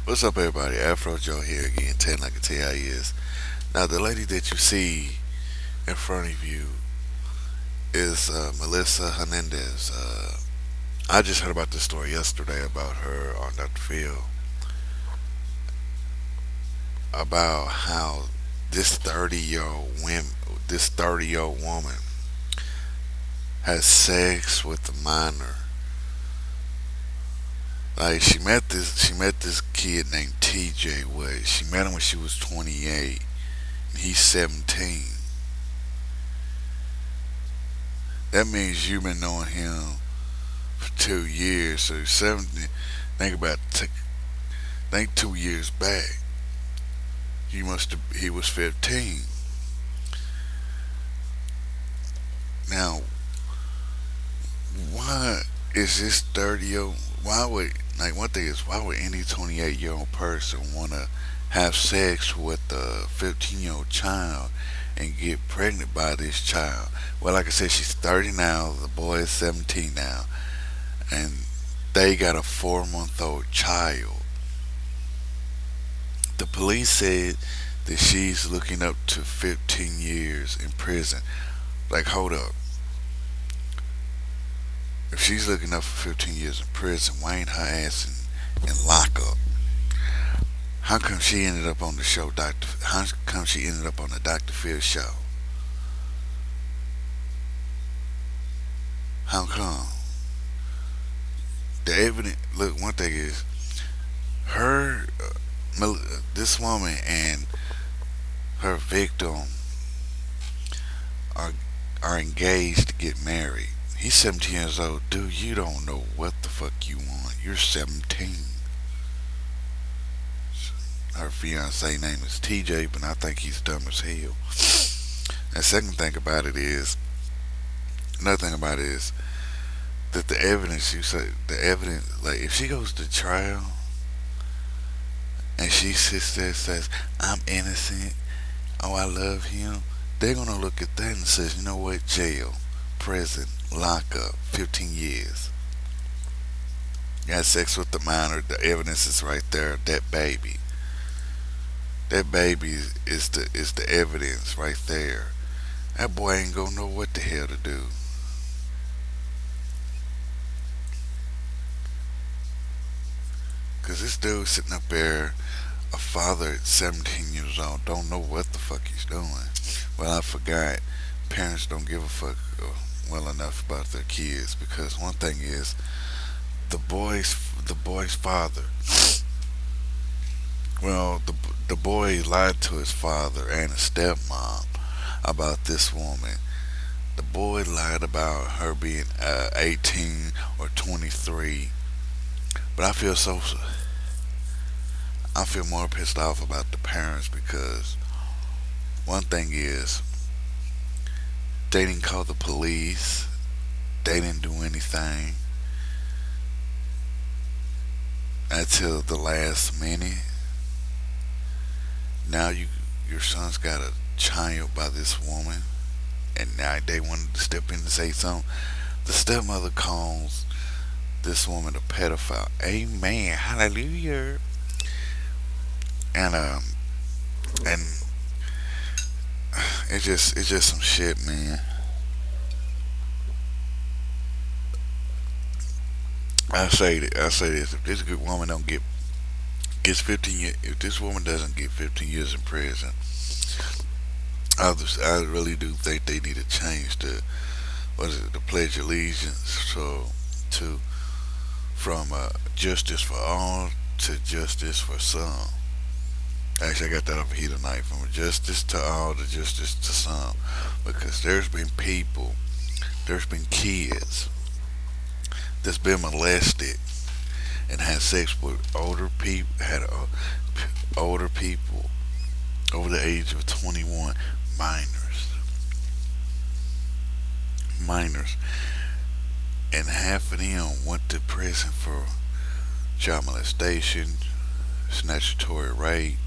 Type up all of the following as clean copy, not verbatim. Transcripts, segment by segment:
What's up, everybody? Afro Joe here again, telling like I tell you how he is. Now, the lady that you see in front of you is Melissa Hernandez. I just heard about this story yesterday about her on Dr. Phil about how this 30-year-old woman has sex with a minor. Like she met this kid named TJ. What? She met him when she was 28, and he's 17. That means you've been knowing him for 2 years. So 17. Think about think 2 years back. He was 15. Now, why is this 30-year? Why would like one thing is why would any 28-year-old person want to have sex with a 15-year-old child and get pregnant by this child? Well, like I said, she's 30 now. The boy is 17 now, and they got a 4-month-old child. The police said that she's looking up to 15 years in prison. Like, hold up. If she's looking up for 15 years in prison, why ain't her ass in lockup? How come she ended up on the show, Doctor? How come she ended up on the Dr. Phil show? How come? The evidence. Look, one thing is her, this woman and her victim are are engaged to get married. He's 17 years old. Dude, you don't know what the fuck you want. You're 17. Her fiance name is TJ, but I think he's dumb as hell. And second thing about it is, another thing about it is that the evidence, you say, the evidence, like if she goes to trial and she sits there and says, I'm innocent, oh, I love him, they're going to look at that and says, you know what, jail, prison, lockup, 15 years. You had sex with the minor, the evidence is right there, that baby. That baby is the evidence right there. That boy ain't gonna know what the hell to do. Cause this dude sitting up there, a father at 17 years old, don't know what the fuck he's doing. Well, I forgot. Parents don't give a fuck well enough about their kids because one thing is the boy's father. Well, the boy lied to his father and his stepmom about this woman. The boy lied about her being 18 or 23. But I feel more pissed off about the parents because one thing is they didn't call the police. They didn't do anything until the last minute. Now your son's got a child by this woman, and now they wanted to step in and say something. The stepmother calls this woman a pedophile. Amen. Hallelujah. And and it's just some shit, man. I say this: if this good woman don't get gets 15 years, if this woman doesn't get 15 years in prison, I really do think they need to change the what is it, the Pledge of Allegiance, so to from justice for all to justice for some. Actually, I got that over here tonight. From justice to all to justice to some, because there's been kids that's been molested and had sex with older people over the age of 21, minors, minors, and half of them went to prison for child molestation, statutory rape,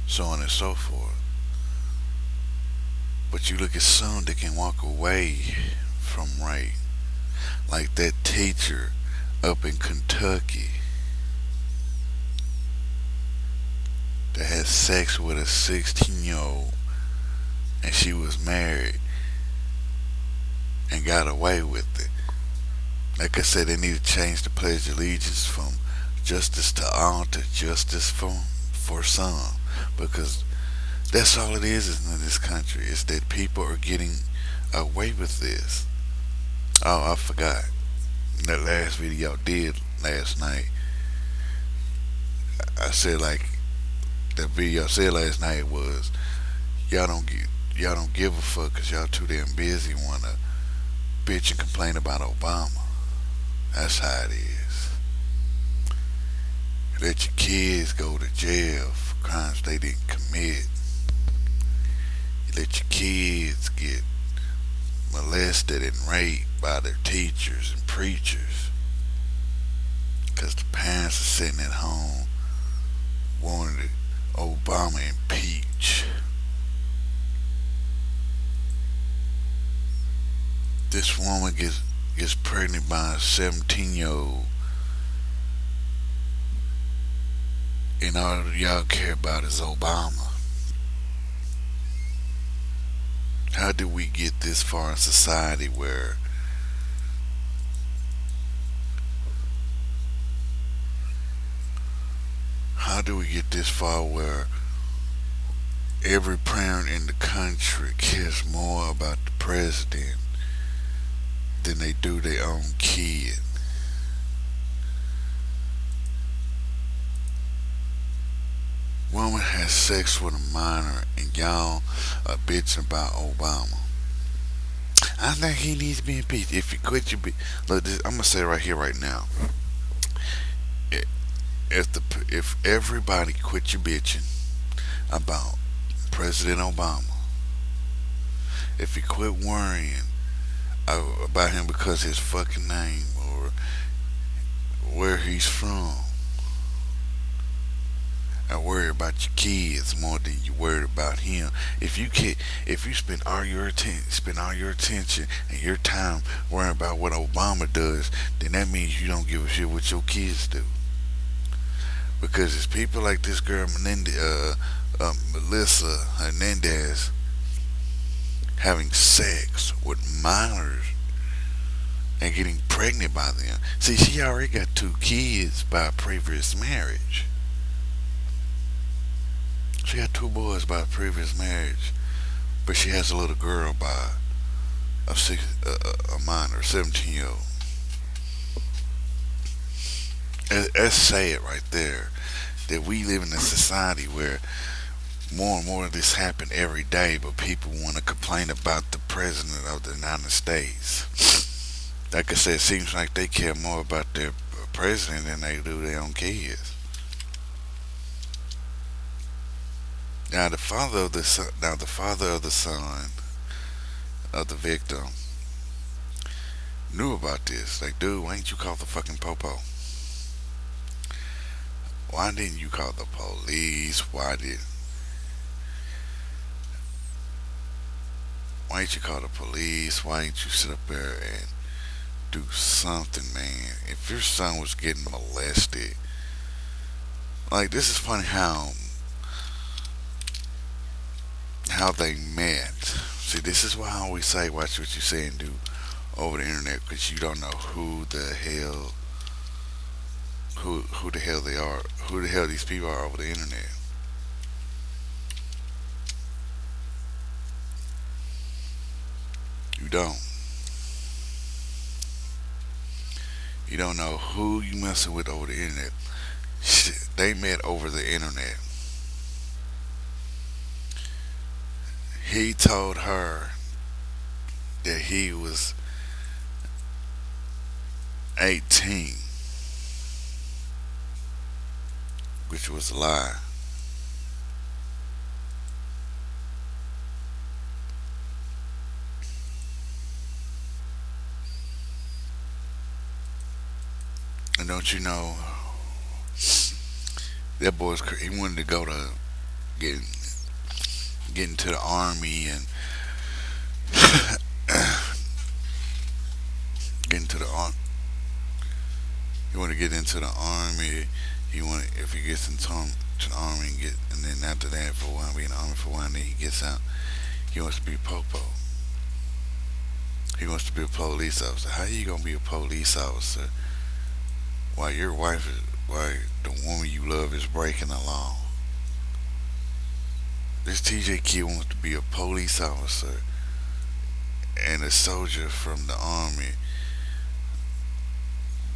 so on and so forth. But you look at some that can walk away from rape, like that teacher up in Kentucky. that had sex with a 16-year-old and she was married and got away with it. Like I said, they need to change the Pledge of Allegiance from justice to all to justice for some, because that's all it is in this country. Is that people are getting away with this. Oh, I forgot that last video I did last night. I said like that video I said last night was y'all don't get y'all don't give a fuck because y'all too damn busy wanna bitch and complain about Obama. That's how it is. Let your kids go to jail for crimes they didn't commit. You let your kids get molested and raped by their teachers and preachers because the parents are sitting at home wanting Obama impeached. This woman gets pregnant by a 17-year-old, and all y'all care about is Obama. How did we get this far in society where how do we get this far where every parent in the country cares more about the president than they do their own kid? Woman has sex with a minor and y'all are bitching about Obama. I think he needs to be impeached. If you quit your look, I'm gonna say right here, right now. If everybody quit your bitching about President Obama, if you quit worrying about him because his fucking name or where he's from, and worry about your kids more than you worried about him. If you spend all your attention and your time worrying about what Obama does, then that means you don't give a shit what your kids do. Because it's people like this girl Melissa Hernandez having sex with minors and getting pregnant by them. See, she already got 2 kids by a previous marriage. She got 2 boys by a previous marriage, but she has a little girl by a minor, 17-year-old. That's sad right there. That we live in a society where more and more of this happen every day, but people want to complain about the president of the United States. Like I said, it seems like they care more about their president than they do their own kids. Now the father of the son of the victim knew about this. Like, dude, why didn't you call the fucking popo? Why didn't you call the police? Why didn't you call the police? Why didn't you sit up there and do something, man? If your son was getting molested, like, this is funny how they met. See, this is why I always say watch what you say and do over the internet, because you don't know who the hell they are, who the hell these people are over the internet. You don't. You don't know who you messing with over the internet. Shit, they met over the internet. He told her that he was 18, which was a lie. And don't you know, that he wanted to go to get into the army and get into the army. He wanted to get into the army He want if he gets to the army and then after that for a while be in the army for a while, and then he gets out. He wants to be popo. He wants to be a police officer. How you gonna be a police officer while your wife is while the woman you love is breaking the law? This TJ kid wants to be a police officer and a soldier from the army,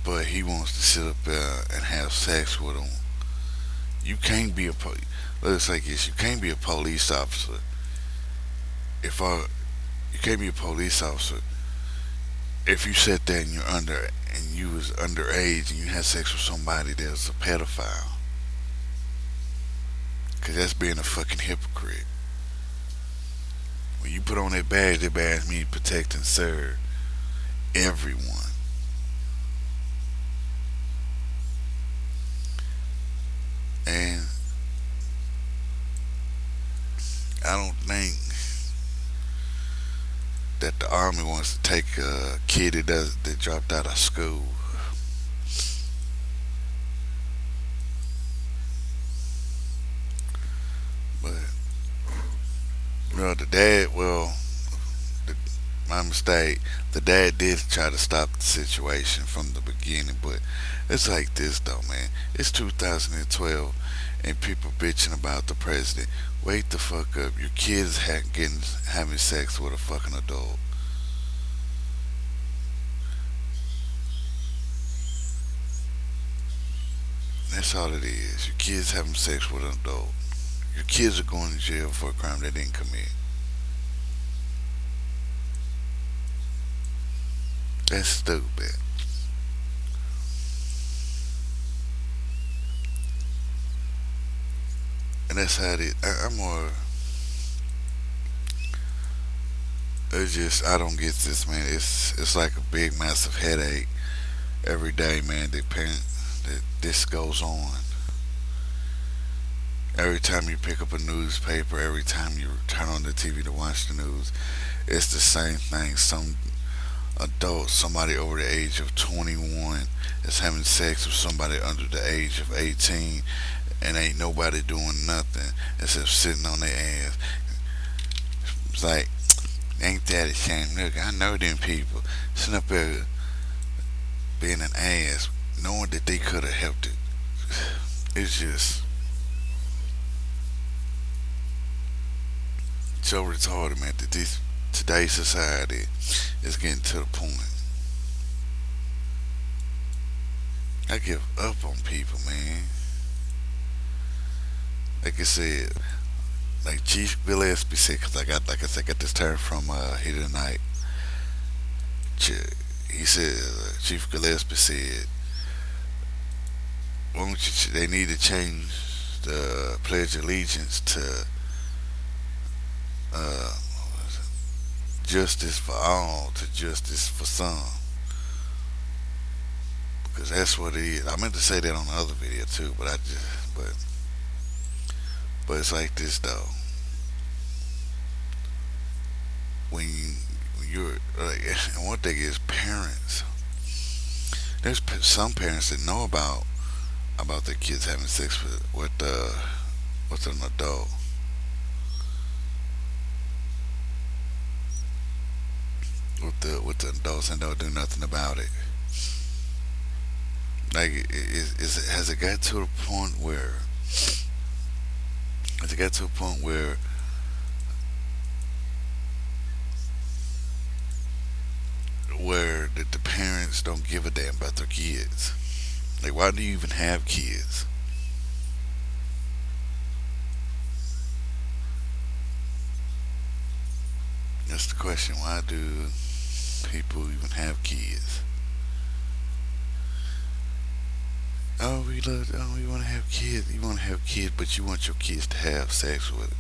but he wants to sit up there and have sex with him. You can't be a let's say this. You can't be a police officer if you can't be a police officer if you sat there and you're under and you was underage and you had sex with somebody that's a pedophile. Cause that's being a fucking hypocrite. When you put on that badge means protect and serve everyone. And I don't think that the army wants to take a kid that dropped out of school. But the dad, the, my mistake. The dad did try to stop the situation from the beginning, but it's like this though, man. It's 2012, and people bitching about the president. Wake the fuck up. Your kids having sex with a fucking adult. That's all it is. Your kids having sex with an adult. Your kids are going to jail for a crime they didn't commit. That's stupid. And that's how it is. I'm more. It's just I don't get this, man. It's like a big, massive headache every day, man. That this goes on. Every time you pick up a newspaper, every time you turn on the TV to watch the news, it's the same thing. Some adult, somebody over the age of 21, is having sex with somebody under the age of 18, and ain't nobody doing nothing except sitting on their ass. It's like, ain't that a shame? Look, I know them people sitting up there being an ass, knowing that they could have helped it. It's just so retarded, man, that this today's society is getting to the point. I give up on people, man. Like I said, like Chief Gillespie said, because like I said, I got this term from here tonight. He said, Chief Gillespie said, won't you, they need to change the Pledge of Allegiance to uh, justice for all to justice for some. Because that's what it is. I meant to say that on the other video too, but it's like this though. When you're like, and one thing is parents. There's some parents that know about their kids having sex with an adult. With the adults and don't do nothing about it. Like, has it got to the point where has it got to a point where the parents don't give a damn about their kids? Like, why do you even have kids? That's the question. Why do people even have kids? We want to have kids. You want to have kids, but you want your kids to have sex with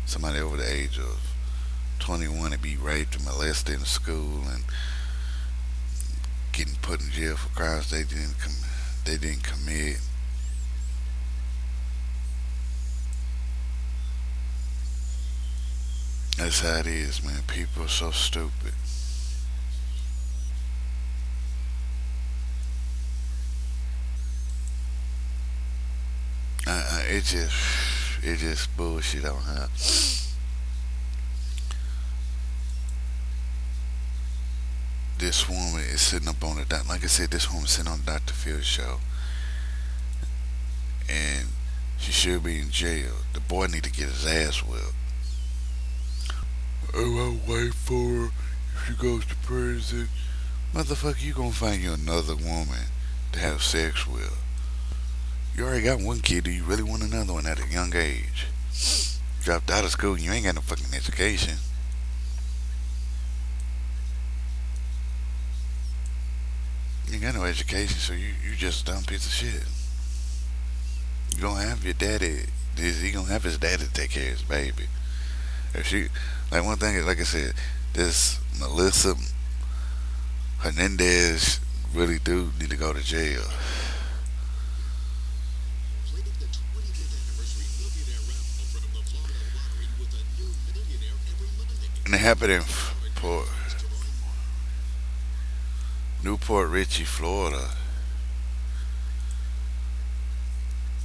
somebody over the age of 21 and be raped and molested in school and getting put in jail for crimes they didn't commit. That's how it is, man. People are so stupid. it just bullshit on her. This woman is sitting up on the like I said, this woman sitting on Dr. Phil show, and she should be in jail. The boy need to get his ass whipped. Oh, I'll wait for her if she goes to prison. Motherfucker, you gonna find you another woman to have sex with. You already got one kid. Do you really want another one at a young age? Dropped out of school and you ain't got no fucking education. You ain't got no education, so you just a dumb piece of shit. You gonna have your daddy. He gonna have his daddy take care of his baby. If she, like one thing, like I said, this Melissa Hernandez really do need to go to jail. And it happened in Port, Newport Richie, Florida.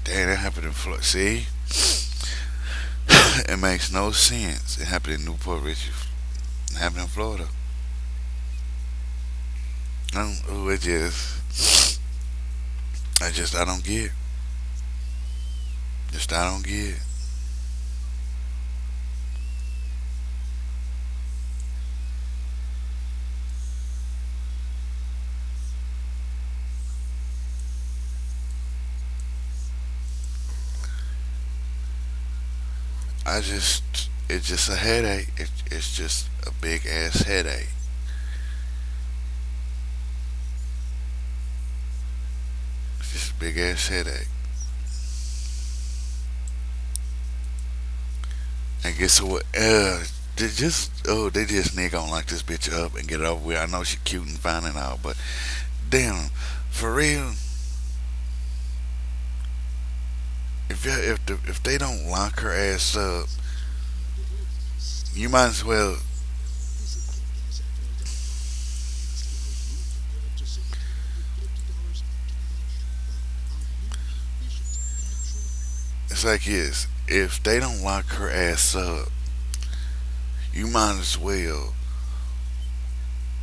Damn, that happened in Florida. See, it makes no sense. It happened in Newport Richie. It happened in Florida. It I don't get. Just I don't get. It's just a headache. It's just a big ass headache. It's just a big ass headache. And guess what? They just nigga gonna lock this bitch up and get it over with. I know she cute and fine and all, but damn, for real, if they don't lock her ass up, you might as well. It's like this: if they don't lock her ass up, you might as well.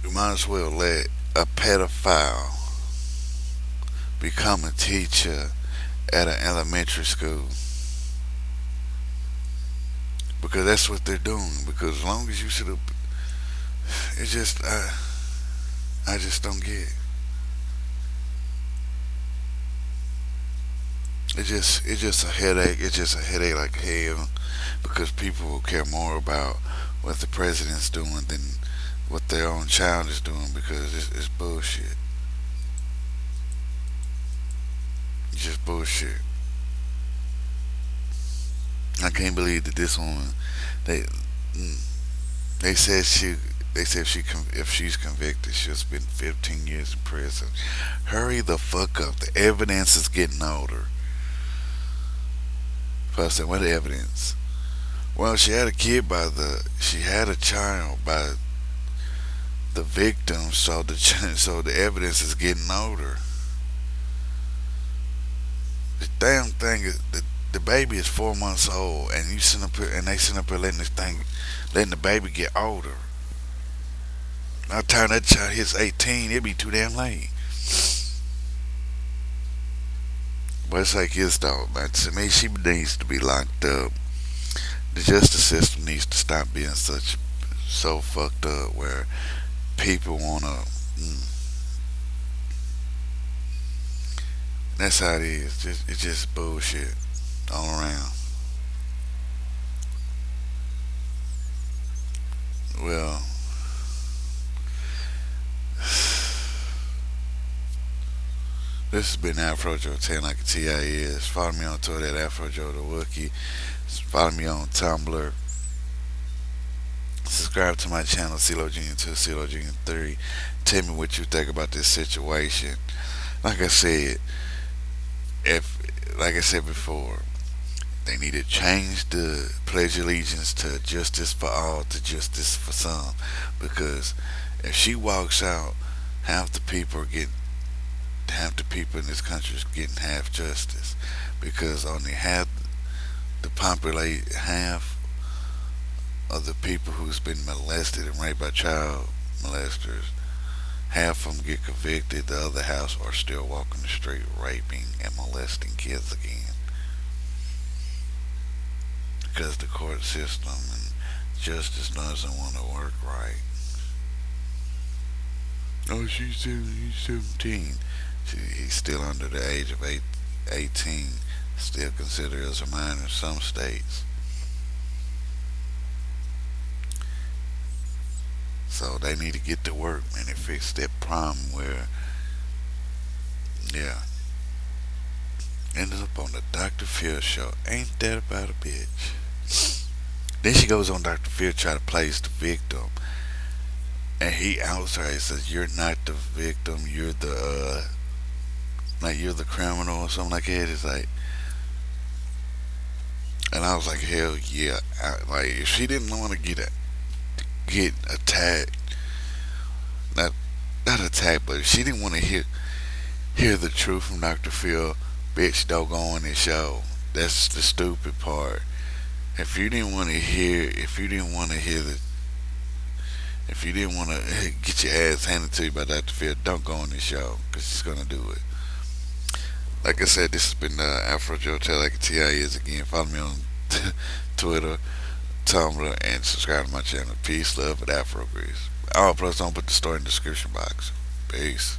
You might as well let a pedophile become a teacher at an elementary school because that's what they're doing. Because as long as you sit up, it's just I just don't get. It. It's just a headache. It's just a headache like hell because people will care more about what the president's doing than what their own child is doing because it's bullshit. It's just bullshit. I can't believe that this woman they mm, they said she they said if she's convicted she'll spend 15 years in prison. Hurry the fuck up. The evidence is getting older. Plus, I said, what evidence? Well, she had a child by the victim, so so the evidence is getting older. The damn thing is the baby is 4 months old, and you sitting up here, and they sitting up here letting the baby get older. By the time that child hits 18, it'll be too damn late. But it's like this though, man. To me, she needs to be locked up. The justice system needs to stop being so fucked up where people wanna. That's how it is. It's just bullshit all around. Well, this has been Afro Joe 10 like a TIS. Follow me on Twitter at Afro Joe the Wookie. Follow me on Tumblr. Subscribe to my channel, CeeLo Junior 2, CeeLo Junior 3. Tell me what you think about this situation. Like I said, if like I said before, they need to change the pledge of allegiance to justice for all to justice for some. Because if she walks out, half the people are getting half the people in this country is getting half justice. because only half of the people who's been molested and raped by child molesters, half of them get convicted. The other half are still walking the street raping and molesting kids again because the court system and justice doesn't want to work right. Oh, he's 17. He's still under the age of 18, still considered as a minor in some states. So they need to get to work, man, and fix that problem where, yeah, ended up on the Dr. Phil show. Ain't that about a bitch? Then she goes on Dr. Phil try to place the victim, and he outs her. He says, "You're not the victim. You're the like you're the criminal or something like that." It's like, and I was like, hell yeah. Like if she didn't want to get attacked, not not attacked, but if she didn't want to hear the truth from Dr. Phil, bitch, don't go on this show. That's the stupid part. If you didn't want to hear the, if you didn't want to get your ass handed to you by Dr. Phil, don't go on this show because she's gonna do it. Like I said, this has been Afro Joe. Tell like T I is again. Follow me on Twitter, Tumblr, and subscribe to my channel. Peace, love, and Afro Grease. Oh, plus don't put the story in the description box. Peace.